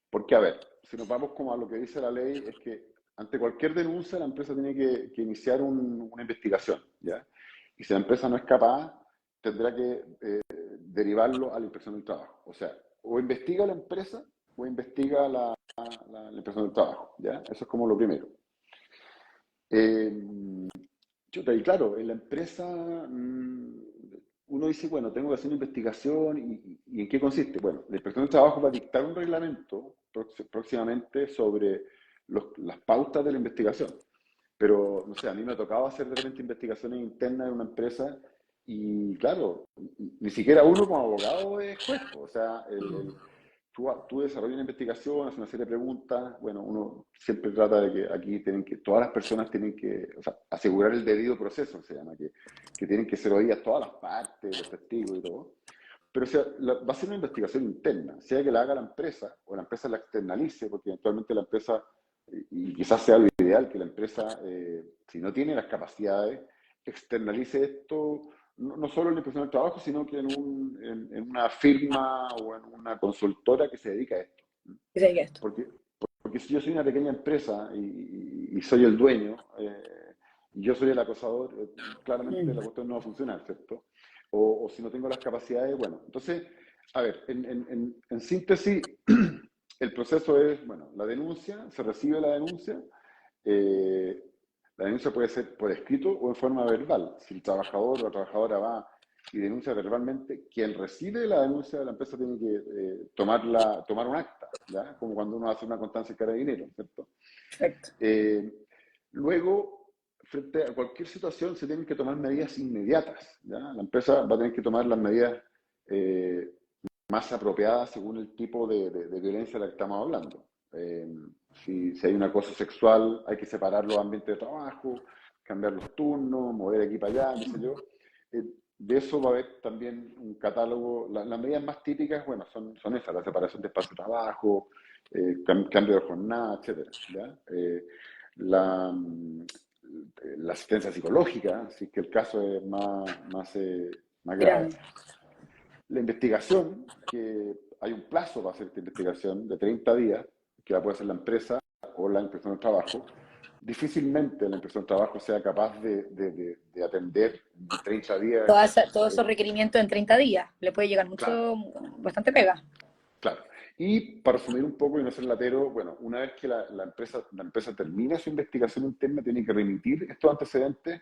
porque, a ver, si nos vamos como a lo que dice la ley, es que ante cualquier denuncia la empresa tiene que iniciar una investigación, ¿ya? Y si la empresa no es capaz, tendrá que derivarlo a la inspección del trabajo. O sea, o investiga la empresa o investiga la inspección del trabajo, ¿ya? Eso es como lo primero. Eh, Chuta, y claro, en la empresa uno dice, bueno, tengo que hacer una investigación y ¿en qué consiste? Bueno, la Inspección del Trabajo va a dictar un reglamento próximamente sobre las pautas de la investigación. Pero, no sé, a mí me ha tocado hacer de repente investigaciones internas en una empresa y, claro, ni siquiera uno como abogado es juez. O sea, tú desarrollas una investigación, haces una serie de preguntas. Bueno, uno siempre trata de que aquí todas las personas tienen que, o sea, asegurar el debido proceso, se llama, que tienen que ser oídas todas las partes, los testigos y todo. Pero o sea, va a ser una investigación interna, sea que la haga la empresa o la empresa la externalice, porque eventualmente la empresa, y quizás sea lo ideal, que la empresa, si no tiene las capacidades, externalice esto no solo en la inspección del trabajo, sino que en una firma o en una consultora que se dedica a esto. ¿Qué sería esto? Porque, porque si yo soy una pequeña empresa y soy el dueño, y yo soy el acosador, claramente la cuestión no va a funcionar, ¿cierto? O si no tengo las capacidades, bueno. Entonces, a ver, en síntesis, el proceso es, bueno, la denuncia, se recibe la denuncia, eh, la denuncia puede ser por escrito o en forma verbal. Si el trabajador o la trabajadora va y denuncia verbalmente, quien recibe la denuncia de la empresa tiene que tomar un acta, ¿ya? Como cuando uno hace una constancia de carabinero, ¿cierto? Perfecto. Luego, frente a cualquier situación, se tienen que tomar medidas inmediatas, ¿ya? La empresa va a tener que tomar las medidas eh, más apropiadas según el tipo de violencia de la que estamos hablando. Si hay un acoso sexual, hay que separar los ambientes de trabajo, cambiar los turnos, mover aquí para allá, qué sé yo. De eso va a haber también un catálogo. Las medidas más típicas, bueno, son esas, la separación de espacio de trabajo, cambio de jornada, etcétera, ¿ya? La, la asistencia psicológica, si es que el caso es más grave. Grave. La investigación, que hay un plazo para hacer esta investigación de 30 días, que la puede hacer la empresa o la inspección del trabajo. Difícilmente la inspección del trabajo sea capaz de atender en 30 días. Todos esos requerimientos en 30 días. Le puede llegar Claro, bastante pega. claro. Y para resumir un poco y no ser latero, bueno, una vez que la empresa termina su investigación interna, tiene que remitir estos antecedentes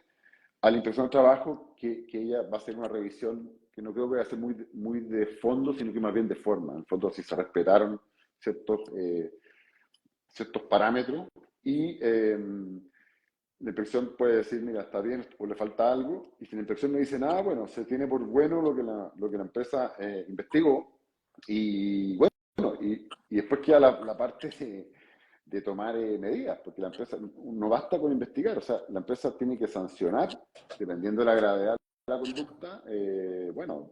a la inspección del trabajo, que ella va a hacer una revisión que no creo que va a ser muy de fondo, sino que más bien de forma. En el fondo, si se respetaron ciertos parámetros y la inspección puede decir, mira, está bien o le falta algo, y si la inspección no dice nada, bueno, se tiene por bueno lo que la empresa investigó, y bueno, y después queda la parte de tomar medidas, porque la empresa no basta con investigar, o sea, la empresa tiene que sancionar, dependiendo de la gravedad la conducta, bueno,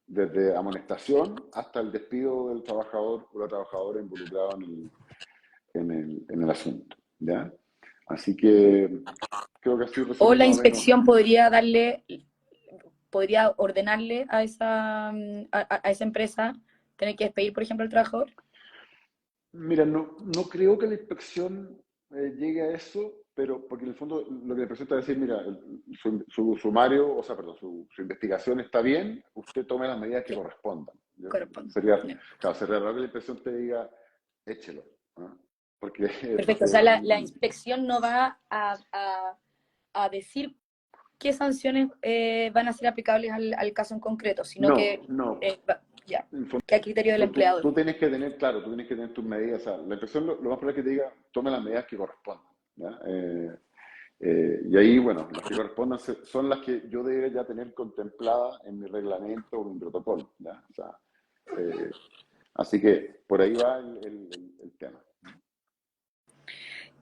desde amonestación hasta el despido del trabajador o la trabajadora involucrado en el asunto, ¿ya? Así que creo que así O resumí la más o menos. inspección podría ordenarle a esa empresa tener que despedir, por ejemplo, al trabajador. Mira, no creo que la inspección llegue a eso, pero porque en el fondo lo que la inspección te va a decir, mira, su sumario, o sea, perdón, su investigación está bien, usted tome las medidas que Sí, correspondan. ¿Ya? corresponde. Sería, Ya. claro, sería raro que la inspección te diga, échelo, ¿no? Porque, Perfecto, o sea, porque la inspección no va a decir qué sanciones van a ser aplicables al caso en concreto, sino que no. ya, En el fondo, que a criterio del empleador. tú tienes que tener, claro, tú tienes que tener tus medidas. O sea, la inspección lo más probable es que te diga, tome las medidas que correspondan. ¿Ya? Y ahí, bueno, las que correspondan son las que yo debería ya tener contempladas en mi reglamento o mi protocolo. ¿Ya? O sea, eh, así que por ahí va el tema.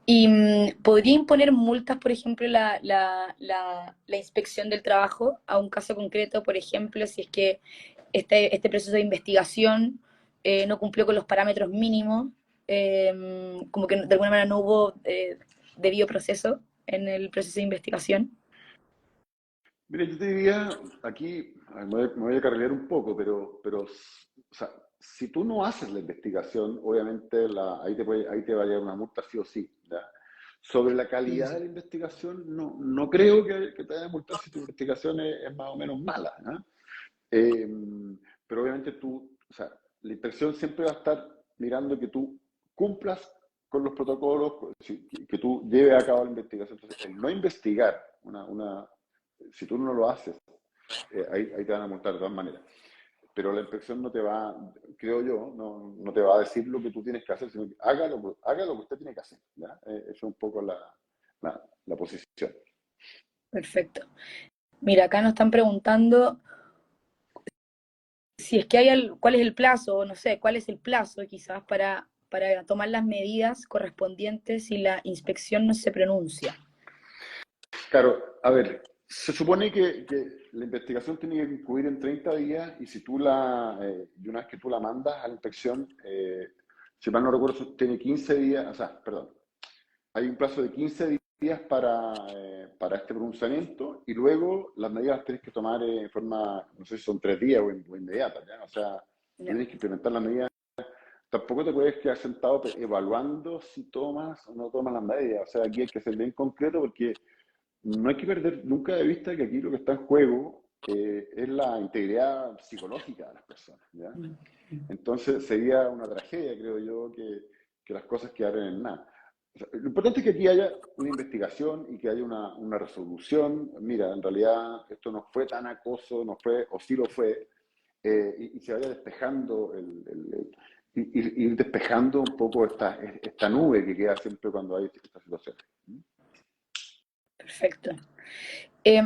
Y podría imponer multas, por ejemplo, la inspección del trabajo a un caso concreto, por ejemplo, si es que este proceso de investigación no cumplió con los parámetros mínimos, como que de alguna manera no hubo debido proceso en el proceso de investigación. Mira, yo te diría, aquí me voy a carrilear un poco, pero o sea, si tú no haces la investigación, obviamente ahí te va a llegar una multa sí o sí. ¿Ya? Sobre la calidad de la investigación, no creo que te vayan a multar si tu investigación es más o menos mala. ¿Ya? Eh, pero obviamente o sea, la inspección siempre va a estar mirando que tú cumplas con los protocolos, que tú lleves a cabo la investigación. Entonces, el no investigar si tú no lo haces, ahí te van a multar de todas maneras. Pero la inspección no te va, creo yo, no te va a decir lo que tú tienes que hacer, sino que haga lo que usted tiene que hacer. ¿Ya? Esa es un poco la posición. Perfecto. Mira, acá nos están preguntando si es que cuál es el plazo, o no sé, cuál es el plazo quizás para tomar las medidas correspondientes si la inspección no se pronuncia. Claro, a ver, se supone que la investigación tiene que concluir en 30 días y si y una vez que tú la mandas a la inspección, si mal no recuerdo, tiene 15 días, o sea, perdón, hay un plazo de 15 días para este pronunciamiento y luego las medidas las tienes que tomar en forma, no sé si son 3 días o inmediata, ¿ya? O sea, tú No. tienes que implementar las medidas. Tampoco te puedes quedar sentado evaluando si tomas o no tomas las medidas. O sea, aquí hay que ser bien concreto porque no hay que perder nunca de vista que aquí lo que está en juego es la integridad psicológica de las personas, ¿ya? Entonces sería una tragedia, creo yo, que las cosas quedaran en nada. O sea, lo importante es que aquí haya una investigación y que haya una resolución. Mira, en realidad esto no fue tan acoso, no fue, o sí lo fue, y se vaya despejando ir despejando un poco esta nube que queda siempre cuando hay esta situación. Perfecto.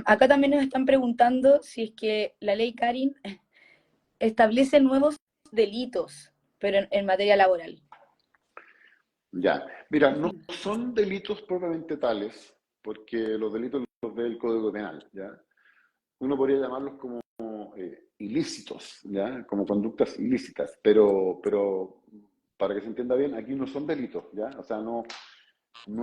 Acá también nos están preguntando si es que la ley Karin establece nuevos delitos, pero en materia laboral. Ya, mira, no son delitos propiamente tales, porque los delitos los ve el Código Penal, ¿ya? Uno podría llamarlos como ilícitos, ¿ya? Como conductas ilícitas, pero para que se entienda bien, aquí no son delitos, ¿ya? O sea, no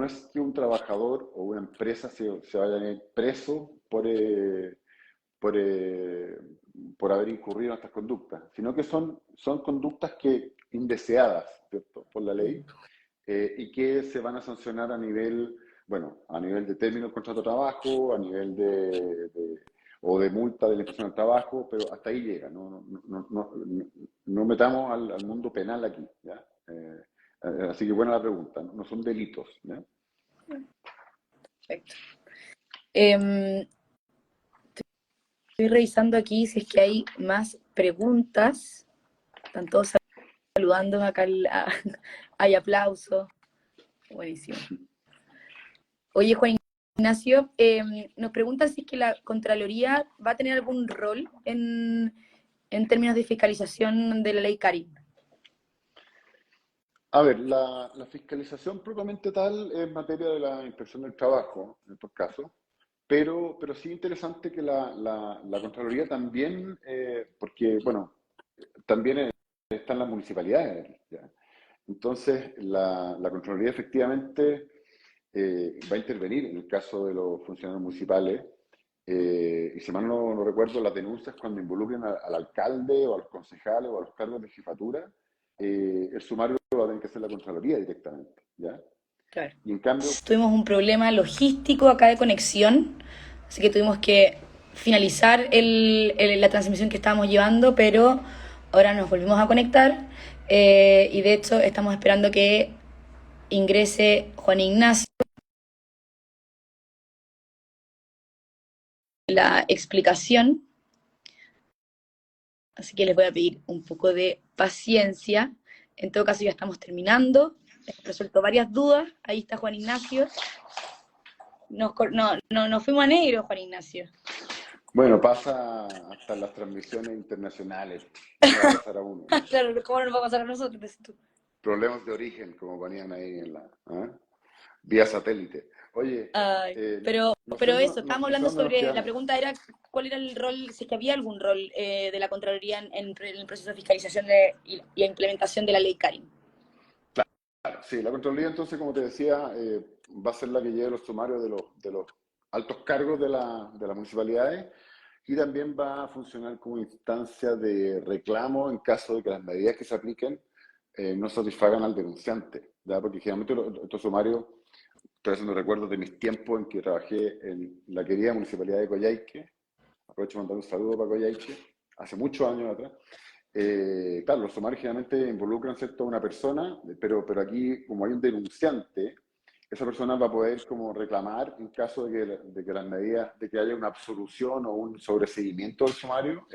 es que un trabajador o una empresa se vaya a ir preso por, eh, por haber incurrido en estas conductas, sino que son conductas indeseadas, ¿cierto? Por la ley y que se van a sancionar bueno, a nivel de término del contrato de trabajo, a nivel o de multa de la inspección del trabajo, pero hasta ahí llega, no metamos al mundo penal aquí, ¿ya? Así que buena la pregunta, no son delitos, ¿ya? Perfecto. Estoy revisando aquí si es que hay más preguntas. Están todos saludando acá, hay aplausos. Buenísimo. Oye, Juan Ignacio, nos preguntan si es que la Contraloría va a tener algún rol en términos de fiscalización de la ley Karin. A ver, la fiscalización propiamente tal es materia de la inspección del trabajo, en estos casos, pero sí interesante que la Contraloría también, porque, bueno, también están las municipalidades, ¿ya? Entonces, la Contraloría efectivamente va a intervenir en el caso de los funcionarios municipales. Y si mal no recuerdo, las denuncias cuando involucren al alcalde o a los concejales o a los cargos de jefatura, el sumario va a tener que hacer la Contraloría directamente, ¿ya? Claro. Y en cambio, Tuvimos un problema logístico acá de conexión, así que tuvimos que finalizar la transmisión que estábamos llevando, pero ahora nos volvimos a conectar y de hecho estamos esperando que ingrese Juan Ignacio. La explicación, así que les voy a pedir un poco de paciencia. En todo caso ya estamos terminando, hemos resuelto varias dudas, ahí está Juan Ignacio. Nos fuimos a negro, Juan Ignacio. bueno, pasa hasta en las transmisiones internacionales, no le va a pasar a uno, ¿no? Claro, ¿cómo nos va a pasar a nosotros? Decís tú. Problemas de origen, como ponían ahí en la vía satélite. Oye, Ay, no sé pero dónde, eso, no, estábamos no sé hablando dónde nos sobre, la quedamos. pregunta era cuál era el rol, si es que había algún rol de la Contraloría en el proceso de fiscalización y implementación de la ley Karim. Claro, sí, la Contraloría entonces, como te decía, va a ser la que lleve los sumarios de los altos cargos de las municipalidades y también va a funcionar como instancia de reclamo en caso de que las medidas que se apliquen no satisfagan al denunciante, ¿ya? Porque generalmente estos sumarios, estoy haciendo recuerdos de mis tiempos en que trabajé en la querida municipalidad de Coyhaique, aprovecho de mandar un saludo para Coyhaique, hace muchos años atrás. Claro, los sumarios generalmente involucran, ¿cierto?, a una persona, pero aquí, como hay un denunciante, esa persona va a poder como reclamar en caso de que las medidas, de que haya una absolución o un sobreseguimiento del sumario,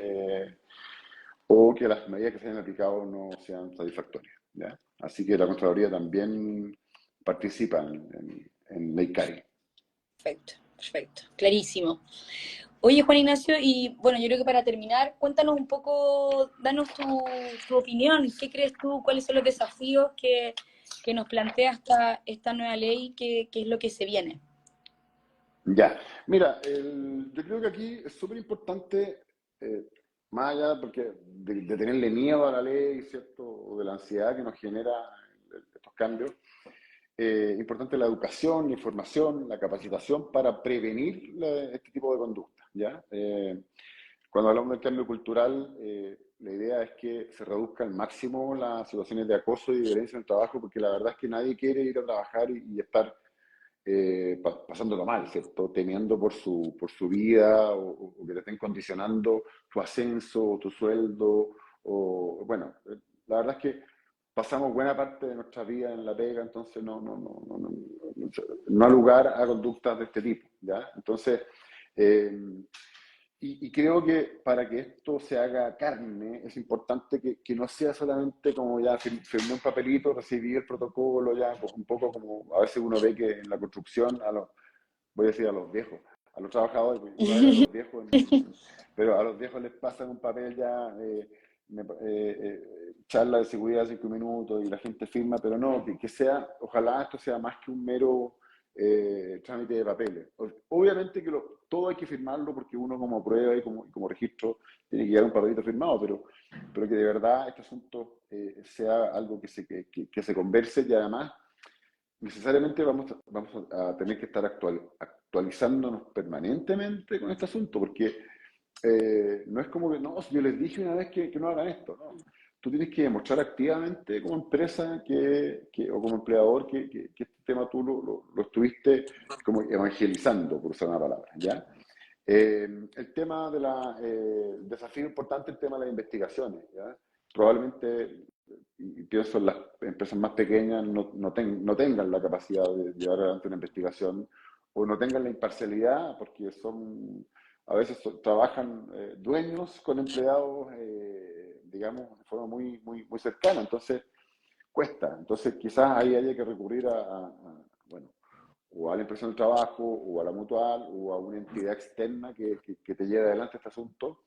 o que las medidas que se hayan aplicado no sean satisfactorias, ¿ya? Así que la Contraloría también participa en Ley CARI. Perfecto, perfecto, clarísimo. Oye, Juan Ignacio, y bueno, yo creo que para terminar, cuéntanos un poco, danos tu opinión, ¿qué crees tú? ¿Cuáles son los desafíos que nos plantea esta nueva ley? ¿Qué es lo que se viene? Ya, mira, yo creo que aquí es súper importante, más allá porque de tenerle miedo a la ley, ¿cierto? O de la ansiedad que nos genera estos cambios, importante la educación, la información, la capacitación para prevenir este tipo de conductas, ¿ya? Cuando hablamos del cambio cultural, la idea es que se reduzca al máximo las situaciones de acoso y violencia en el trabajo, porque la verdad es que nadie quiere ir a trabajar y estar pasándolo mal, ¿cierto? Temiendo por su vida o que te estén condicionando tu ascenso, tu sueldo, o bueno, la verdad es que pasamos buena parte de nuestra vida en la pega, entonces no ha lugar a conductas de este tipo, ¿ya? Entonces, eh, y creo que para que esto se haga carne, es importante que no sea solamente como ya firmé un papelito, recibí el protocolo, ya un poco como a veces uno ve que en la construcción, voy a decir a los viejos, a los trabajadores, porque uno ve a los viejos, pero a los viejos les pasan un papel ya, charla de seguridad de 5 minutos y la gente firma, pero no, que sea, ojalá esto sea más que un mero trámite de papeles. Obviamente que todo hay que firmarlo porque uno como prueba y como registro tiene que llevar un papelito firmado, pero que de verdad este asunto sea algo que se converse y además necesariamente vamos a tener que estar actualizándonos permanentemente con este asunto, porque no es como que, no, si yo les dije una vez que no hagan esto, ¿no? Tú tienes que demostrar activamente como empresa o como empleador que este tema tú lo estuviste como evangelizando, por usar una palabra, ¿ya? El tema desafío importante, el tema de las investigaciones, ¿ya? Probablemente, y pienso en las empresas más pequeñas, no tengan la capacidad de llevar adelante una investigación o no tengan la imparcialidad porque a veces trabajan dueños con empleados, digamos, de forma muy, muy, muy cercana, entonces cuesta. Entonces quizás ahí haya que recurrir bueno, o a la impresión del trabajo, o a la mutual, o a una entidad externa que te lleve adelante este asunto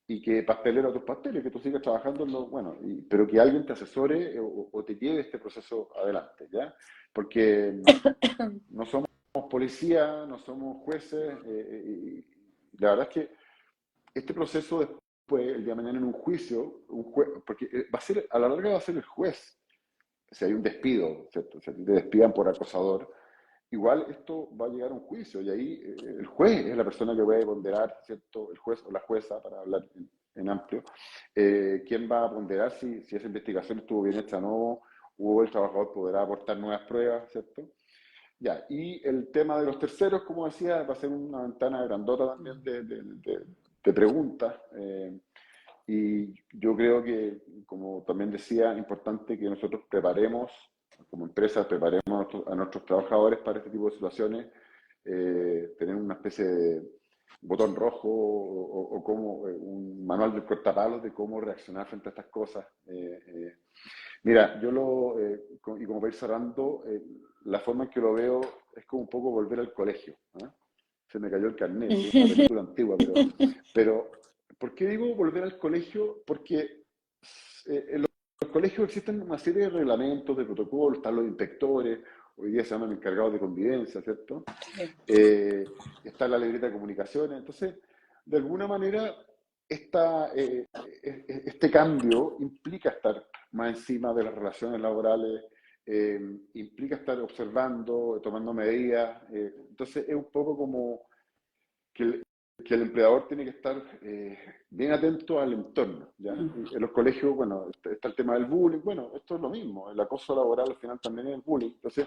y que pastelero a tus pasteles, que tú sigas trabajando en bueno, pero que alguien te asesore o te lleve este proceso adelante, ¿ya? Porque no somos policía, no somos jueces, y la verdad es que este proceso después, el día de mañana en un juicio, porque va a ser, a la larga va a ser el juez, si hay un despido, ¿cierto? Si te despidan por acosador, igual esto va a llegar a un juicio y ahí el juez es la persona que puede ponderar, ¿cierto? El juez o la jueza, para hablar en amplio, quién va a ponderar si esa investigación estuvo bien hecha o no, o el trabajador podrá aportar nuevas pruebas, ¿cierto? Ya, y el tema de los terceros, como decía, va a ser una ventana grandota también de preguntas. Y yo creo que, como también decía, es importante que nosotros preparemos, como empresas, preparemos a nuestros trabajadores para este tipo de situaciones, tener una especie de botón rojo o como un manual del cortapalos de cómo reaccionar frente a estas cosas. Mira, y como para ir cerrando, la forma en que lo veo es como un poco volver al colegio. ¿Ah? Se me cayó el carnet, es una película antigua, pero ¿por qué digo volver al colegio? Porque en los colegios existen una serie de reglamentos, de protocolos, están los inspectores, hoy día se llaman encargados de convivencia, ¿cierto? Está la libreta de comunicaciones, entonces, de alguna manera, este cambio implica estar más encima de las relaciones laborales, implica estar observando, tomando medidas, entonces es un poco como que el empleador tiene que estar bien atento al entorno, ¿ya? Y en los colegios, bueno, está el tema del bullying, bueno, esto es lo mismo, el acoso laboral al final también es el bullying, entonces,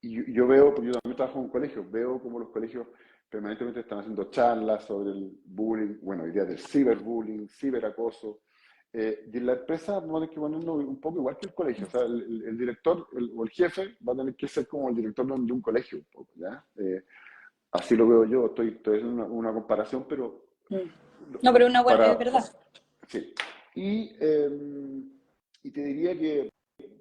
y yo veo, porque yo también trabajo en un colegio, veo como los colegios permanentemente están haciendo charlas sobre el bullying, bueno, ideas del ciberbullying, ciberacoso, y en la empresa vamos a tener que ponernos un poco igual que el colegio, o sea, el director o el jefe va a tener que ser como el director de un colegio, un poco, ¿ya? Así lo veo yo, estoy haciendo una comparación, pero No, pero una buena, es para, verdad. sí. Y te diría que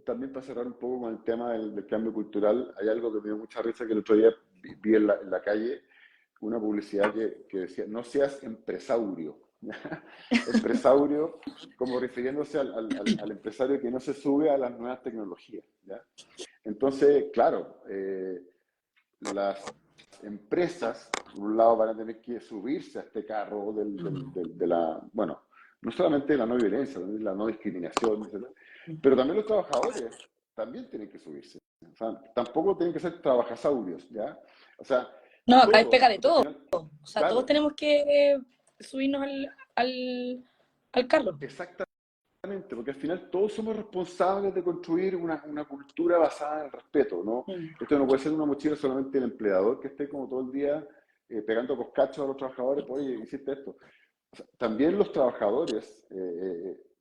también para cerrar un poco con el tema del cambio cultural, hay algo que me dio mucha risa que el otro día vi en la calle, una publicidad que decía, no seas empresaurio. Empresaurio, como refiriéndose al empresario que no se sube a las nuevas tecnologías, ¿ya? Entonces, claro, las empresas, por un lado, van a tener que subirse a este carro de la, bueno, no solamente de la no violencia, también de la no discriminación, etc. Pero también los trabajadores también tienen que subirse. O sea, tampoco tienen que ser trabajasaurios, ¿ya? O sea, No, acá hay todos, pega de porque al todo. final, O sea, todos claro, tenemos que subirnos al carro. exactamente, porque al final todos somos responsables de construir una cultura basada en el respeto, ¿no? Mm. Esto no puede ser una mochila solamente del empleador que esté como todo el día pegando coscachos a los trabajadores, pues, oye, hiciste esto. O sea, también los trabajadores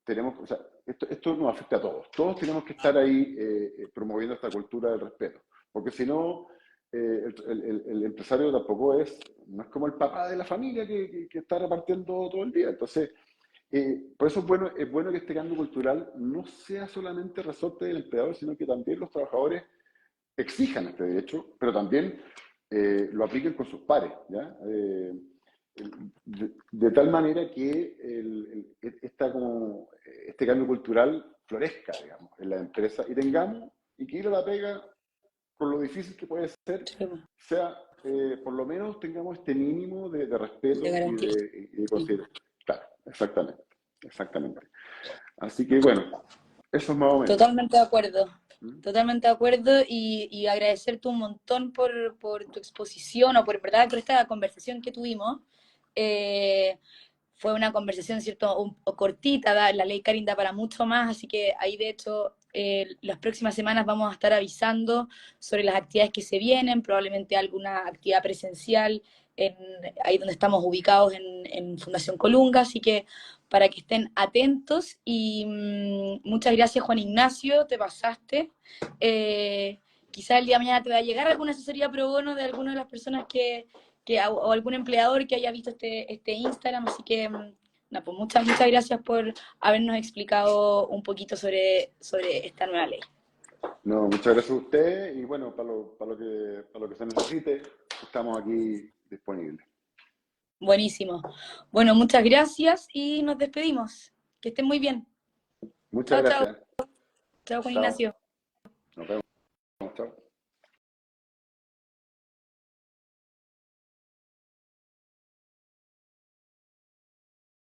tenemos, o sea, esto nos afecta a todos. Todos tenemos que estar ahí promoviendo esta cultura del respeto, porque si no, el empresario tampoco no es como el papá de la familia que está repartiendo todo el día. Entonces, por eso es bueno que este cambio cultural no sea solamente resorte del empleador, sino que también los trabajadores exijan este derecho, pero también lo apliquen con sus pares, ¿ya? De tal manera que este cambio cultural florezca, digamos, en la empresa y que ir a la pega, con lo difícil que puede ser, Sí, sea, por lo menos tengamos este mínimo de de respeto garantía. y de Sí. consideración. Claro, exactamente, exactamente. Así que bueno, eso es más o menos. Totalmente de acuerdo. ¿Mm? Totalmente de acuerdo y agradecerte un montón por tu exposición o por, ¿verdad? Por esta conversación que tuvimos. Eh, Fue una conversación, ¿cierto? Cortita, la ley Karin da para mucho más, así que ahí de hecho las próximas semanas vamos a estar avisando sobre las actividades que se vienen, probablemente alguna actividad presencial en, ahí donde estamos ubicados en Fundación Colunga, así que para que estén atentos y muchas gracias Juan Ignacio, te pasaste. Quizá el día de mañana te va a llegar alguna asesoría pro bono de alguna de las personas o algún empleador que haya visto este Instagram, así que no, pues muchas gracias por habernos explicado un poquito sobre esta nueva ley. No, muchas gracias a usted y bueno, para lo que se necesite, estamos aquí disponibles. Buenísimo. Bueno, muchas gracias y nos despedimos. Que estén muy bien. Muchas Chao, chao. gracias. Chao, Juan Chao. Ignacio. Nos vemos. Chao.